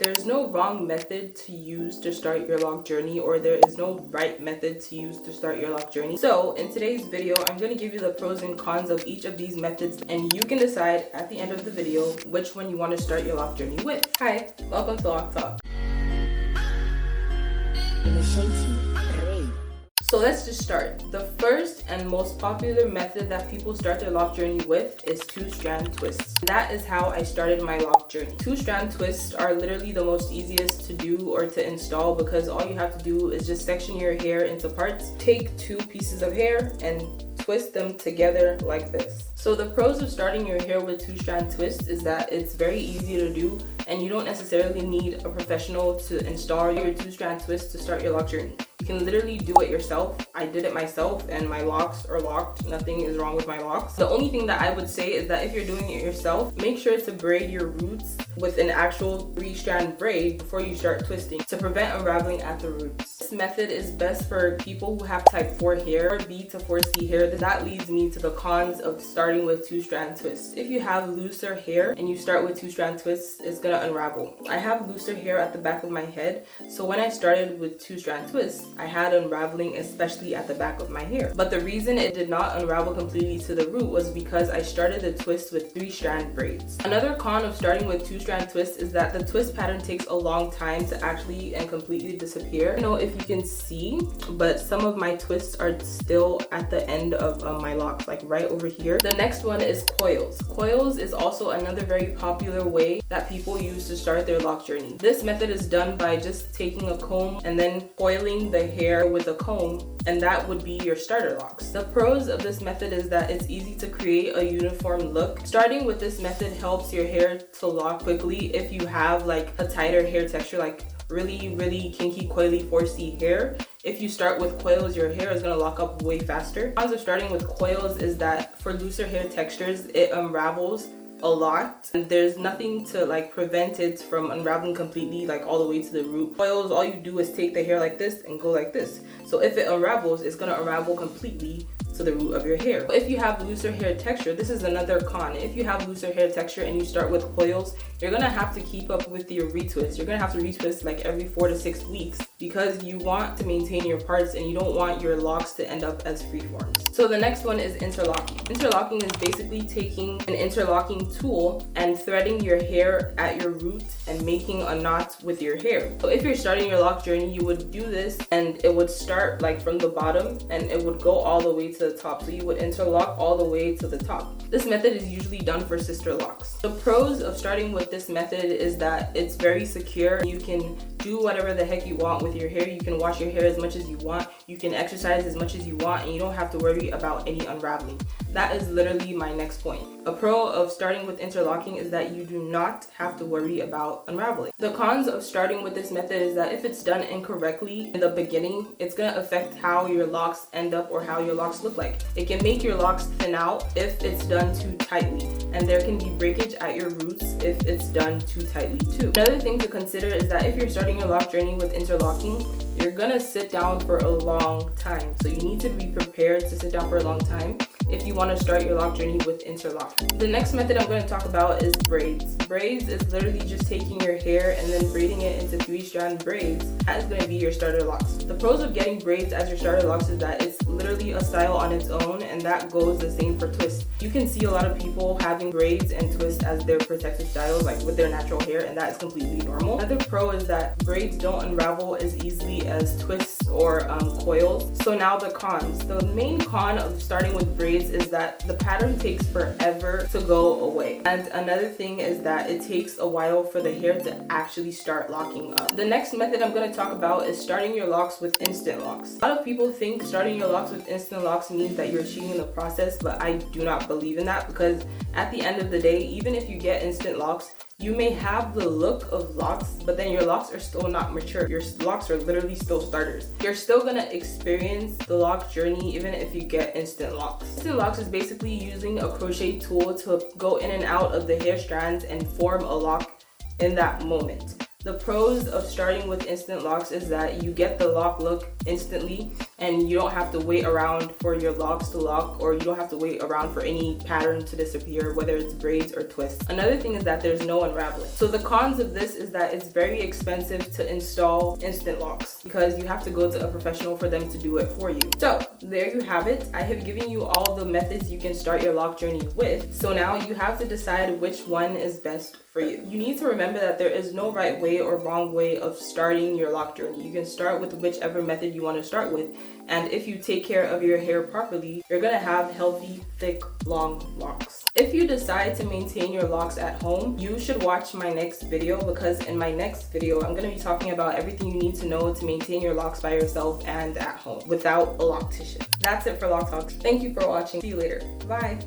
There's no wrong method to use to start your lock journey, or there is no right method to use to start your lock journey. So in today's video, I'm going to give you the pros and cons of each of these methods, and you can decide at the end of the video which one you want to start your lock journey with. Hi, welcome to Loc Talk. So let's just start. The first and most popular method that people start their lock journey with is two-strand twists. That is how I started my lock journey. Two-strand twists are literally the most easiest to do or to install, because all you have to do is just section your hair into parts, take two pieces of hair and twist them together like this. So the pros of starting your hair with two-strand twists is that it's very easy to do, and you don't necessarily need a professional to install your two-strand twist to start your lock journey. You can literally do it yourself. I did it myself and my locks are locked. Nothing is wrong with my locks. The only thing that I would say is that if you're doing it yourself, make sure to braid your roots with an actual 3-strand braid before you start twisting to prevent unraveling at the roots. This method is best for people who have type 4 hair or B to 4C hair. That leads me to the cons of starting with two-strand twists. If you have looser hair and you start with two-strand twists, it's gonna unravel. I have looser hair at the back of my head, so when I started with two-strand twists, I had unraveling, especially at the back of my hair. But the reason it did not unravel completely to the root was because I started the twist with 3-strand braids. Another con of starting with two-strand twists is that the twist pattern takes a long time to actually and completely disappear. I don't know if you can see, but some of my twists are still at the end of my locks, like right over here. The next one is coils. Coils is also another very popular way that people use to start their lock journey. This method is done by just taking a comb and then coiling the hair with a comb, and that would be your starter locks. The pros of this method is that it's easy to create a uniform look. Starting with this method helps your hair to lock quickly if you have like a tighter hair texture, like really kinky coily 4C hair. If you start with coils, your hair is going to lock up way faster. Cons of starting with coils is that for looser hair textures, it unravels a lot, and there's nothing to like prevent it from unraveling completely, like all the way to the root. Coils, all you do is take the hair like this and go like this. So if it unravels, it's going to unravel completely to the root of your hair. If you have looser hair texture, this is another con. If you have looser hair texture and you start with coils, you're gonna have to keep up with your retwist. You're gonna have to retwist like every 4 to 6 weeks, because you want to maintain your parts and you don't want your locks to end up as freeforms. So the next one is interlocking. Interlocking is basically taking an interlocking tool and threading your hair at your root and making a knot with your hair. So if you're starting your lock journey, you would do this, and it would start like from the bottom and it would go all the way to the top. So you would interlock all the way to the top. This method is usually done for sister locks. The pros of starting with this method is that it's very secure. You can do whatever the heck you want with your hair. You can wash your hair as much as you want. You can exercise as much as you want, and you don't have to worry about any unraveling. That is literally my next point. A pro of starting with interlocking is that you do not have to worry about unraveling. The cons of starting with this method is that if it's done incorrectly in the beginning, it's going to affect how your locks end up or how your locks look like. It can make your locks thin out if it's done too tightly, and there can be breakage at your roots if it's done too tightly too. Another thing to consider is that if you're starting your lock journey with interlocking, you're gonna sit down for a long time. So you need to be prepared to sit down for a long time if you want to start your lock journey with interlocking. The next method I'm going to talk about is braids. Braids is literally just taking your hair and then braiding it into 3-strand braids. That is going to be your starter locks. The pros of getting braids as your starter locks is that it's literally a style on its own, and that goes the same for twists. You can see a lot of people having braids and twists as their protective styles, like with their natural hair, and that is completely normal. Another pro is that braids don't unravel as easily as twists or coils. So now the cons. The main con of starting with braids is that the pattern takes forever to go away. And another thing is that it takes a while for the hair to actually start locking up. The next method I'm going to talk about is starting your locks with instant locks. A lot of people think starting your locks with instant locks means that you're cheating the process, but I do not believe in that, because at the end of the day, even if you get instant locks, you may have the look of locks, but then your locks are still not mature. Your locks are literally still starters. You're still gonna experience the lock journey even if you get instant locks. Instant locks is basically using a crochet tool to go in and out of the hair strands and form a lock in that moment. The pros of starting with instant locks is that you get the lock look instantly, and you don't have to wait around for your locks to lock, or you don't have to wait around for any pattern to disappear, whether it's braids or twists. Another thing is that there's no unraveling. So the cons of this is that it's very expensive to install instant locks because you have to go to a professional for them to do it for you. So there you have it. I have given you all the methods you can start your lock journey with. So now you have to decide which one is best for you. You need to remember that there is no right way or wrong way of starting your lock journey. You can start with whichever method you want to start with, and if you take care of your hair properly, you're gonna have healthy, thick, long locks. If you decide to maintain your locks at home, you should watch my next video, because in my next video, I'm gonna be talking about everything you need to know to maintain your locks by yourself and at home without a loctician. That's it for Loc Talks. Thank you for watching. See you later. Bye.